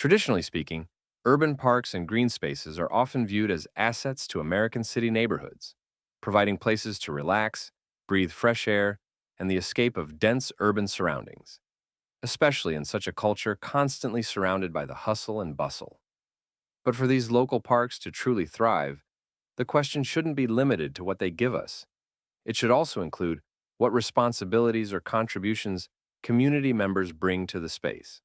Traditionally speaking, urban parks and green spaces are often viewed as assets to American city neighborhoods, providing places to relax, breathe fresh air, and the escape of dense urban surroundings, especially in such a culture constantly surrounded by the hustle and bustle. But for these local parks to truly thrive, the question shouldn't be limited to what they give us. It should also include what responsibilities or contributions community members bring to the space.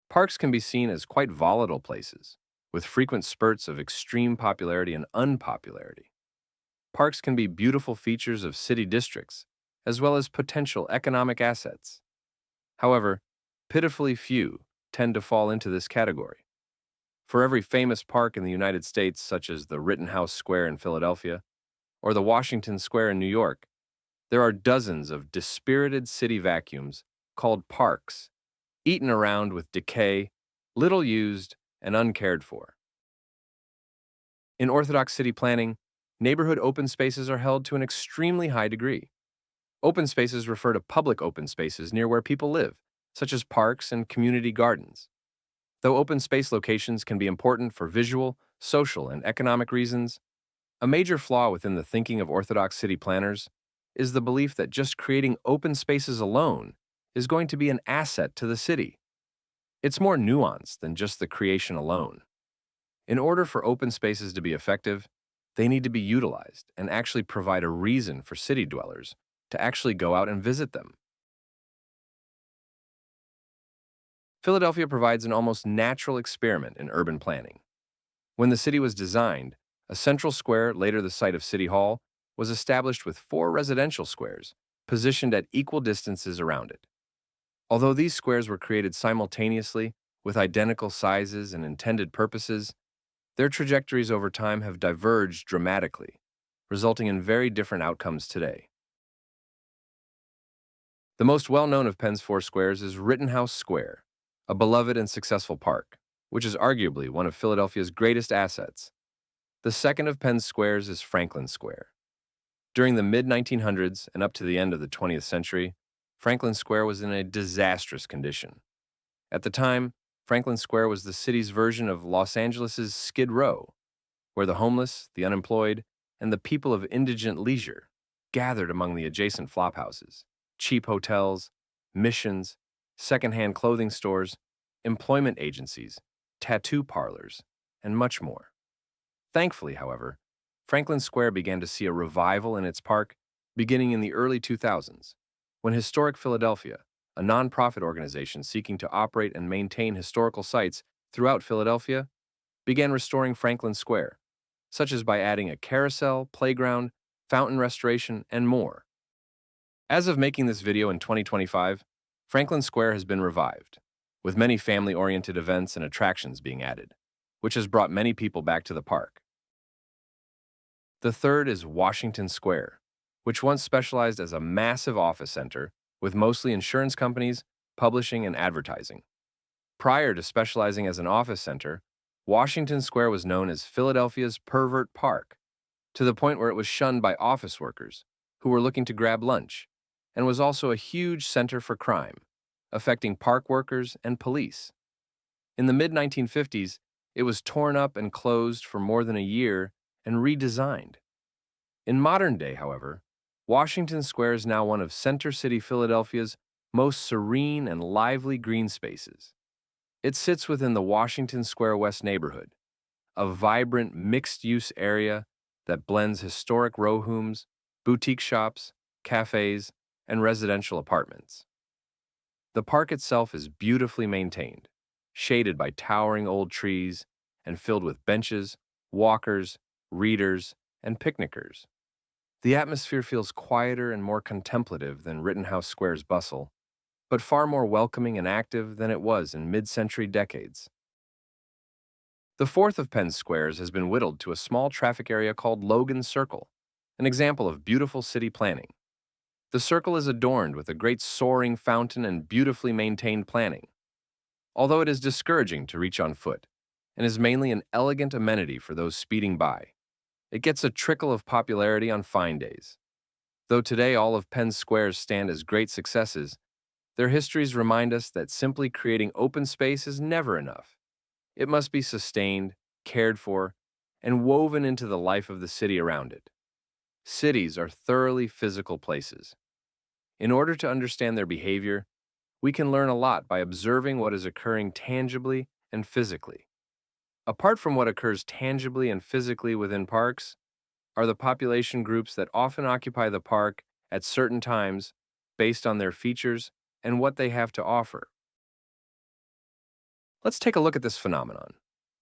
Parks can be seen as quite volatile places, with frequent spurts of extreme popularity and unpopularity. Parks can be beautiful features of city districts, as well as potential economic assets. However, pitifully few tend to fall into this category. For every famous park in the United States, such as the Rittenhouse Square in Philadelphia or the Washington Square in New York, there are dozens of dispirited city vacuums called parks, eaten around with decay, little used, and uncared for. In Orthodox city planning, neighborhood open spaces are held to an extremely high degree. Open spaces refer to public open spaces near where people live, such as parks and community gardens. Though open space locations can be important for visual, social, and economic reasons, a major flaw within the thinking of Orthodox city planners is the belief that just creating open spaces alone is going to be an asset to the city. It's more nuanced than just the creation alone. In order for open spaces to be effective, they need to be utilized and actually provide a reason for city dwellers to actually go out and visit them. Philadelphia provides an almost natural experiment in urban planning. When the city was designed, a central square, later the site of City Hall, was established with four residential squares, positioned at equal distances around it. Although these squares were created simultaneously, with identical sizes and intended purposes, their trajectories over time have diverged dramatically, resulting in very different outcomes today. The most well-known of Penn's four squares is Rittenhouse Square, a beloved and successful park, which is arguably one of Philadelphia's greatest assets. The second of Penn's squares is Franklin Square. During the mid-1900s and up to the end of the 20th century, Franklin Square was in a disastrous condition. At the time, Franklin Square was the city's version of Los Angeles' Skid Row, where the homeless, the unemployed, and the people of indigent leisure gathered among the adjacent flophouses, cheap hotels, missions, secondhand clothing stores, employment agencies, tattoo parlors, and much more. Thankfully, however, Franklin Square began to see a revival in its park beginning in the early 2000s, when Historic Philadelphia, a nonprofit organization seeking to operate and maintain historical sites throughout Philadelphia, began restoring Franklin Square, such as by adding a carousel, playground, fountain restoration, and more. As of making this video in 2025, Franklin Square has been revived, with many family-oriented events and attractions being added, which has brought many people back to the park. The third is Washington Square, which once specialized as a massive office center with mostly insurance companies, publishing, and advertising. Prior to specializing as an office center, Washington Square was known as Philadelphia's pervert park, to the point where it was shunned by office workers who were looking to grab lunch, and was also a huge center for crime, affecting park workers and police. In the mid-1950s, it was torn up and closed for more than a year and redesigned. In modern day, however, Washington Square is now one of Center City Philadelphia's most serene and lively green spaces. It sits within the Washington Square West neighborhood, a vibrant mixed-use area that blends historic row homes, boutique shops, cafes, and residential apartments. The park itself is beautifully maintained, shaded by towering old trees, and filled with benches, walkers, readers, and picnickers. The atmosphere feels quieter and more contemplative than Rittenhouse Square's bustle, but far more welcoming and active than it was in mid-century decades. The fourth of Penn's squares has been whittled to a small traffic area called Logan Circle, an example of beautiful city planning. The circle is adorned with a great soaring fountain and beautifully maintained planning, although it is discouraging to reach on foot, and is mainly an elegant amenity for those speeding by. It gets a trickle of popularity on fine days. Though today all of Penn's squares stand as great successes, Their histories remind us that simply creating open space is never enough. It must be sustained, cared for, and woven into the life of the city around it. Cities are thoroughly physical places. In order to understand their behavior, we can learn a lot by observing what is occurring tangibly and physically. Apart from what occurs tangibly and physically within parks, are the population groups that often occupy the park at certain times based on their features and what they have to offer. Let's take a look at this phenomenon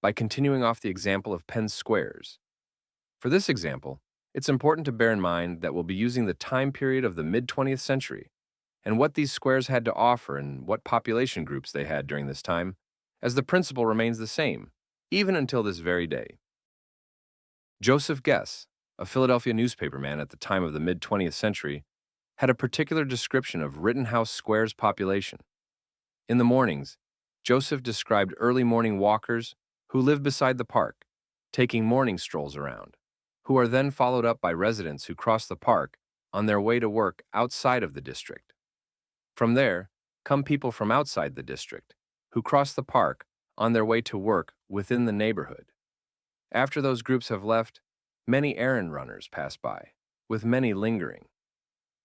by continuing off the example of Penn's squares. For this example, it's important to bear in mind that we'll be using the time period of the mid-20th century and what these squares had to offer and what population groups they had during this time, as the principle remains the same, even until this very day. Joseph Guess, a Philadelphia newspaperman at the time of the mid-20th century, had a particular description of Rittenhouse Square's population. In the mornings, Joseph described early morning walkers who lived beside the park, taking morning strolls around, who are then followed up by residents who cross the park on their way to work outside of the district. From there, come people from outside the district, who cross the park on their way to work within the neighborhood. After those groups have left, many errand runners pass by, with many lingering.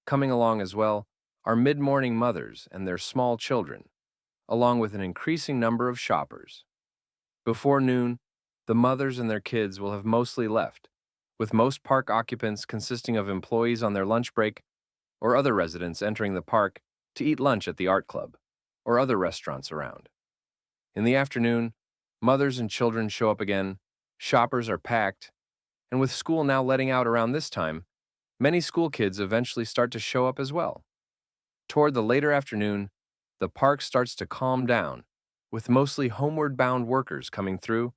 Coming along as well are mid-morning mothers and their small children, along with an increasing number of shoppers. Before noon, the mothers and their kids will have mostly left, with most park occupants consisting of employees on their lunch break or other residents entering the park to eat lunch at the art club or other restaurants around. In the afternoon, mothers and children show up again, shoppers are packed, and with school now letting out around this time, many school kids eventually start to show up as well. Toward the later afternoon, the park starts to calm down, with mostly homeward-bound workers coming through,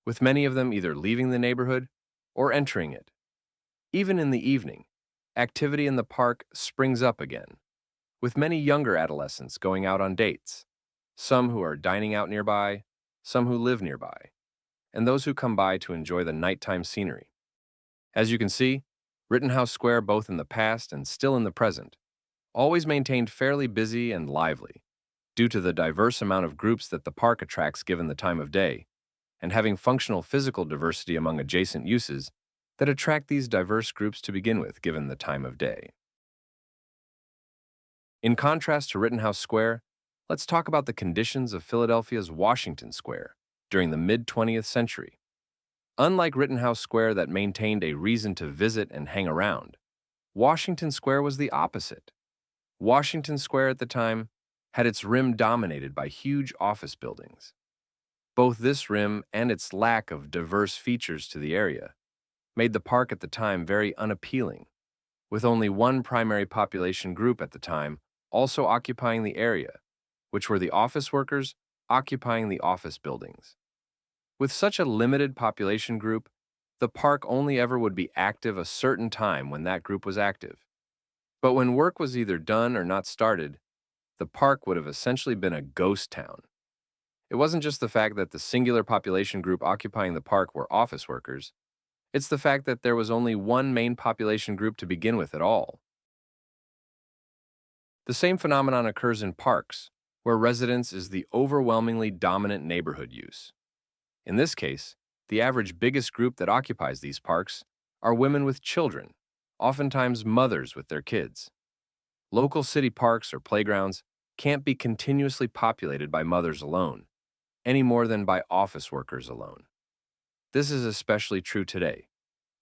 with many of them either leaving the neighborhood or entering it. Even in the evening, activity in the park springs up again, with many younger adolescents going out on dates, some who are dining out nearby, some who live nearby, and those who come by to enjoy the nighttime scenery. As you can see, Rittenhouse Square, both in the past and still in the present, always maintained fairly busy and lively, due to the diverse amount of groups that the park attracts given the time of day, and having functional physical diversity among adjacent uses that attract these diverse groups to begin with given the time of day. In contrast to Rittenhouse Square, let's talk about the conditions of Philadelphia's Washington Square during the mid-20th century. Unlike Rittenhouse Square that maintained a reason to visit and hang around, Washington Square was the opposite. Washington Square at the time had its rim dominated by huge office buildings. Both this rim and its lack of diverse features to the area made the park at the time very unappealing, with only one primary population group at the time also occupying the area, which were the office workers occupying the office buildings. With such a limited population group, the park only ever would be active a certain time when that group was active. But when work was either done or not started, the park would have essentially been a ghost town. It wasn't just the fact that the singular population group occupying the park were office workers, it's the fact that there was only one main population group to begin with at all. The same phenomenon occurs in parks, where residence is the overwhelmingly dominant neighborhood use. In this case, the average biggest group that occupies these parks are women with children, oftentimes mothers with their kids. Local city parks or playgrounds can't be continuously populated by mothers alone, any more than by office workers alone. This is especially true today,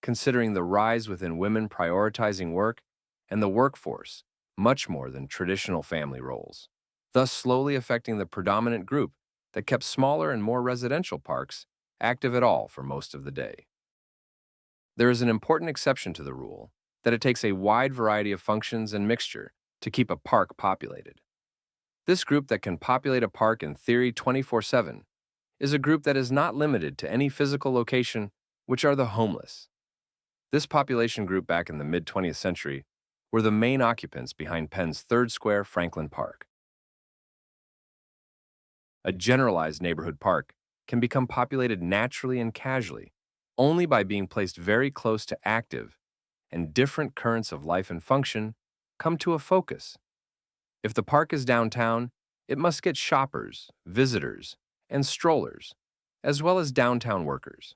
considering the rise within women prioritizing work and the workforce much more than traditional family roles, thus slowly affecting the predominant group that kept smaller and more residential parks active at all for most of the day. There is an important exception to the rule that it takes a wide variety of functions and mixture to keep a park populated. This group that can populate a park in theory 24/7 is a group that is not limited to any physical location, which are the homeless. This population group back in the mid-20th century were the main occupants behind Penn's Third Square Franklin Park. A generalized neighborhood park can become populated naturally and casually only by being placed very close to active and different currents of life and function come to a focus. If the park is downtown, it must get shoppers, visitors, and strollers, as well as downtown workers.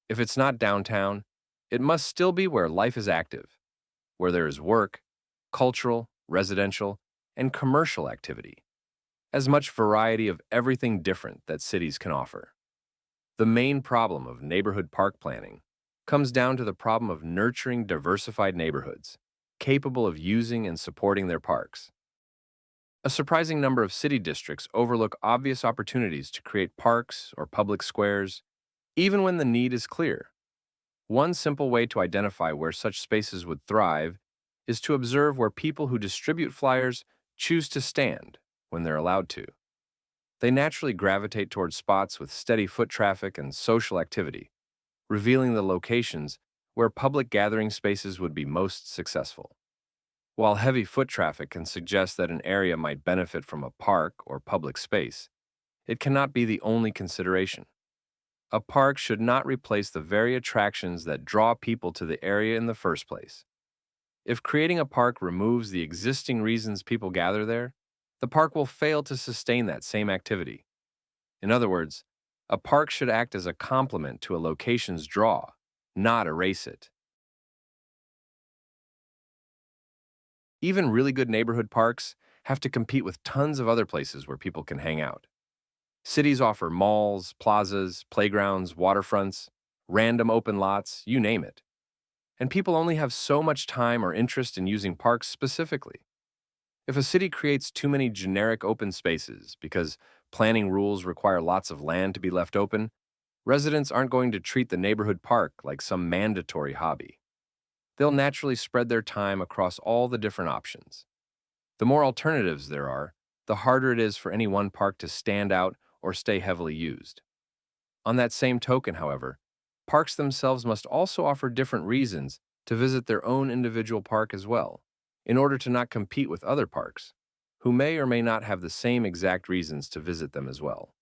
If it's not downtown, it must still be where life is active, where there is work, cultural, residential, and commercial activity, as much variety of everything different that cities can offer. The main problem of neighborhood park planning comes down to the problem of nurturing diversified neighborhoods, capable of using and supporting their parks. A surprising number of city districts overlook obvious opportunities to create parks or public squares, even when the need is clear. One simple way to identify where such spaces would thrive is to observe where people who distribute flyers choose to stand when they're allowed to. They naturally gravitate towards spots with steady foot traffic and social activity, revealing the locations where public gathering spaces would be most successful. While heavy foot traffic can suggest that an area might benefit from a park or public space, it cannot be the only consideration. A park should not replace the very attractions that draw people to the area in the first place. If creating a park removes the existing reasons people gather there, the park will fail to sustain that same activity. In other words, a park should act as a complement to a location's draw, not erase it. Even really good neighborhood parks have to compete with tons of other places where people can hang out. Cities offer malls, plazas, playgrounds, waterfronts, random open lots, you name it. And people only have so much time or interest in using parks specifically. If a city creates too many generic open spaces because planning rules require lots of land to be left open, residents aren't going to treat the neighborhood park like some mandatory hobby. They'll naturally spread their time across all the different options. The more alternatives there are, the harder it is for any one park to stand out or stay heavily used. On that same token, however, parks themselves must also offer different reasons to visit their own individual park as well, in order to not compete with other parks, who may or may not have the same exact reasons to visit them as well.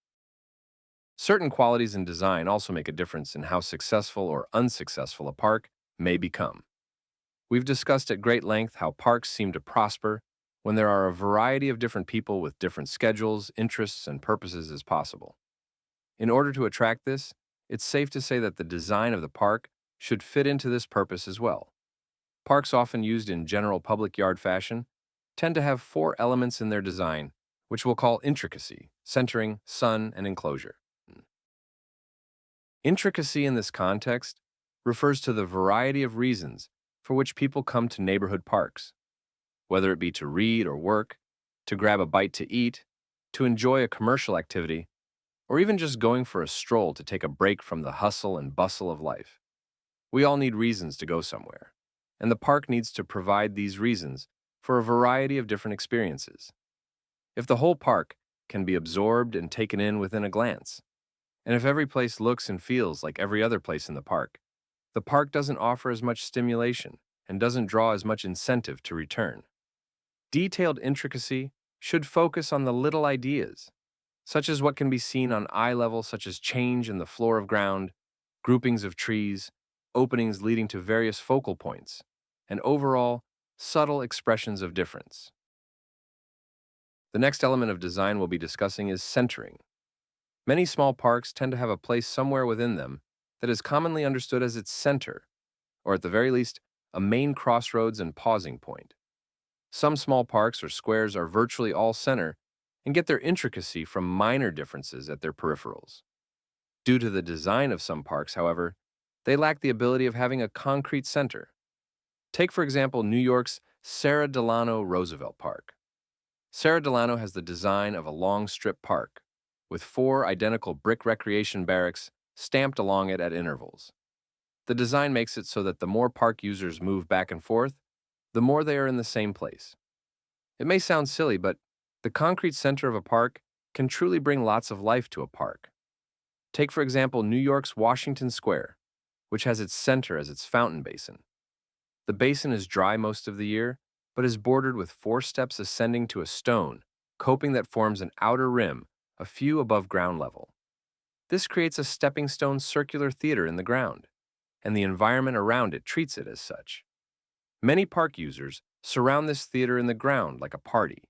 Certain qualities in design also make a difference in how successful or unsuccessful a park may become. We've discussed at great length how parks seem to prosper when there are a variety of different people with different schedules, interests, and purposes as possible. In order to attract this, it's safe to say that the design of the park should fit into this purpose as well. Parks, often used in general public yard fashion, tend to have four elements in their design, which we'll call intricacy, centering, sun, and enclosure. Intricacy in this context refers to the variety of reasons for which people come to neighborhood parks, whether it be to read or work, to grab a bite to eat, to enjoy a commercial activity, or even just going for a stroll to take a break from the hustle and bustle of life. We all need reasons to go somewhere, and the park needs to provide these reasons for a variety of different experiences. If the whole park can be absorbed and taken in within a glance, and if every place looks and feels like every other place in the park doesn't offer as much stimulation and doesn't draw as much incentive to return. Detailed intricacy should focus on the little ideas, such as what can be seen on eye level, such as change in the floor of ground, groupings of trees, openings leading to various focal points, and overall, subtle expressions of difference. The next element of design we'll be discussing is centering. Many small parks tend to have a place somewhere within them that is commonly understood as its center, or at the very least, a main crossroads and pausing point. Some small parks or squares are virtually all center and get their intricacy from minor differences at their peripherals. Due to the design of some parks, however, they lack the ability of having a concrete center. Take, for example, New York's Sarah Delano Roosevelt Park. Sarah Delano has the design of a long strip park, with 4 identical brick recreation barracks stamped along it at intervals. The design makes it so that the more park users move back and forth, the more they are in the same place. It may sound silly, but the concrete center of a park can truly bring lots of life to a park. Take, for example, New York's Washington Square, which has its center as its fountain basin. The basin is dry most of the year, but is bordered with 4 steps ascending to a stone coping that forms an outer rim a few above ground level. This creates a stepping stone circular theater in the ground, and the environment around it treats it as such. Many park users surround this theater in the ground like a party,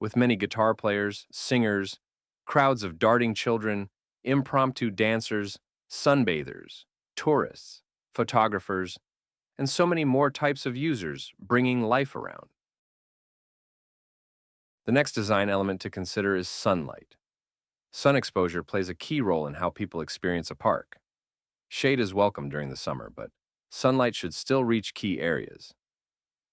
with many guitar players, singers, crowds of darting children, impromptu dancers, sunbathers, tourists, photographers, and so many more types of users bringing life around. The next design element to consider is sunlight. Sun exposure plays a key role in how people experience a park. Shade is welcome during the summer, but sunlight should still reach key areas.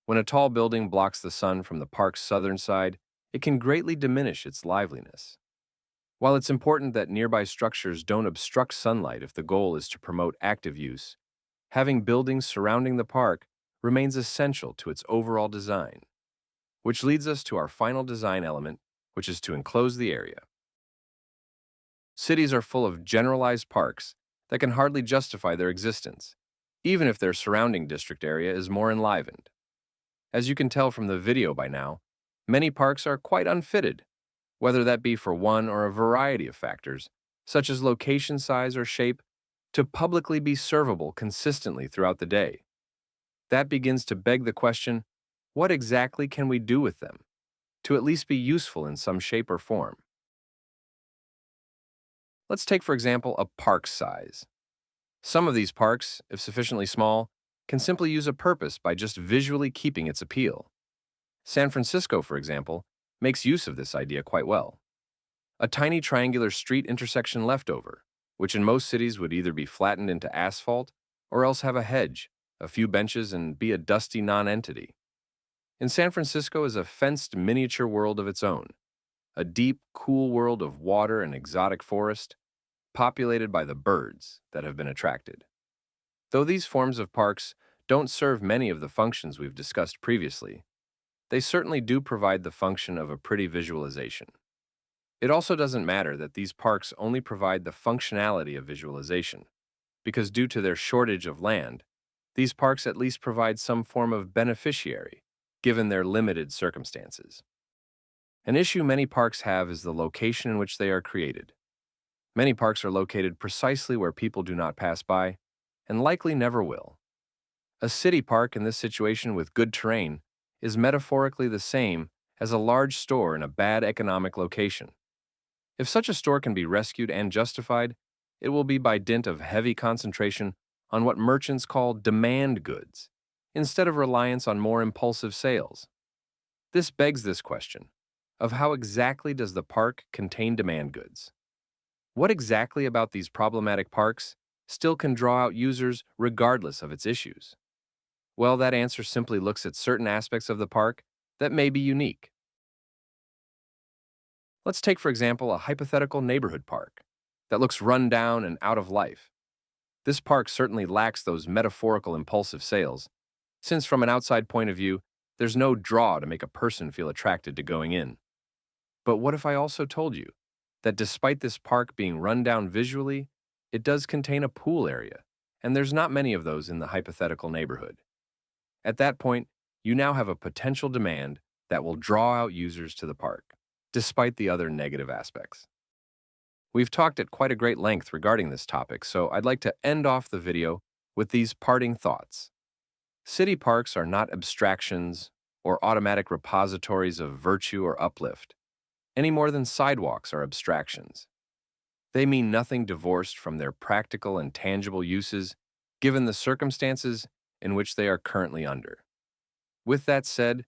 When a tall building blocks the sun from the park's southern side, it can greatly diminish its liveliness. While it's important that nearby structures don't obstruct sunlight if the goal is to promote active use, having buildings surrounding the park remains essential to its overall design. Which leads us to our final design element, which is to enclose the area. Cities are full of generalized parks that can hardly justify their existence, even if their surrounding district area is more enlivened. As you can tell from the video by now, many parks are quite unfitted, whether that be for one or a variety of factors, such as location size or shape, to publicly be servable consistently throughout the day. That begins to beg the question, what exactly can we do with them, to at least be useful in some shape or form? Let's take, for example, a park size. Some of these parks, if sufficiently small, can simply use a purpose by just visually keeping its appeal. San Francisco, for example, makes use of this idea quite well. A tiny triangular street intersection leftover, which in most cities would either be flattened into asphalt or else have a hedge, a few benches, and be a dusty non-entity. In San Francisco is a fenced miniature world of its own, a deep, cool world of water and exotic forest, populated by the birds that have been attracted. Though these forms of parks don't serve many of the functions we've discussed previously, they certainly do provide the function of a pretty visualization. It also doesn't matter that these parks only provide the functionality of visualization, because due to their shortage of land, these parks at least provide some form of beneficiary, given their limited circumstances. An issue many parks have is the location in which they are created. Many parks are located precisely where people do not pass by, and likely never will. A city park in this situation with good terrain is metaphorically the same as a large store in a bad economic location. If such a store can be rescued and justified, it will be by dint of heavy concentration on what merchants call demand goods, instead of reliance on more impulsive sales. This begs this question of how exactly does the park contain demand goods? What exactly about these problematic parks still can draw out users regardless of its issues? Well, that answer simply looks at certain aspects of the park that may be unique. Let's take, for example, a hypothetical neighborhood park that looks run down and out of life. This park certainly lacks those metaphorical impulsive sales, since from an outside point of view, there's no draw to make a person feel attracted to going in. But what if I also told you that despite this park being run down visually, it does contain a pool area, and there's not many of those in the hypothetical neighborhood? At that point, you now have a potential demand that will draw out users to the park, despite the other negative aspects. We've talked at quite a great length regarding this topic, so I'd like to end off the video with these parting thoughts. City parks are not abstractions or automatic repositories of virtue or uplift, any more than sidewalks are abstractions. They mean nothing divorced from their practical and tangible uses, given the circumstances in which they are currently under. With that said,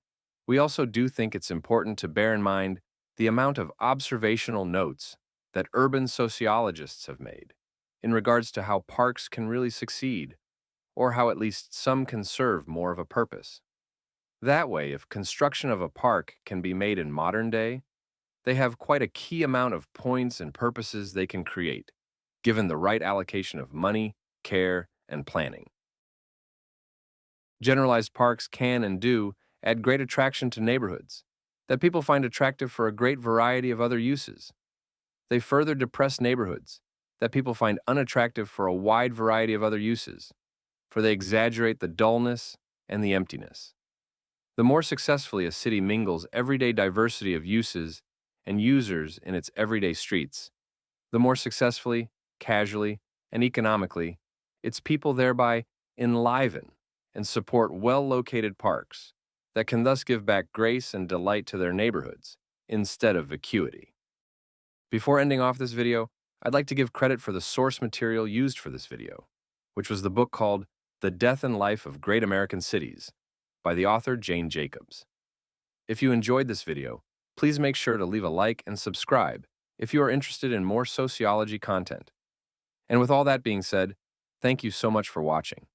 we also do think it's important to bear in mind the amount of observational notes that urban sociologists have made in regards to how parks can really succeed, or how at least some can serve more of a purpose. That way, if construction of a park can be made in modern day, they have quite a key amount of points and purposes they can create, given the right allocation of money, care, and planning. Generalized parks can and do add great attraction to neighborhoods that people find attractive for a great variety of other uses. They further depress neighborhoods that people find unattractive for a wide variety of other uses, for they exaggerate the dullness and the emptiness. The more successfully a city mingles everyday diversity of uses and users in its everyday streets, the more successfully, casually, and economically its people thereby enliven and support well-located parks that can thus give back grace and delight to their neighborhoods instead of vacuity. Before ending off this video, I'd like to give credit for the source material used for this video, which was the book called The Death and Life of Great American Cities by the author Jane Jacobs. If you enjoyed this video, please make sure to leave a like and subscribe if you are interested in more sociology content. And with all that being said, thank you so much for watching.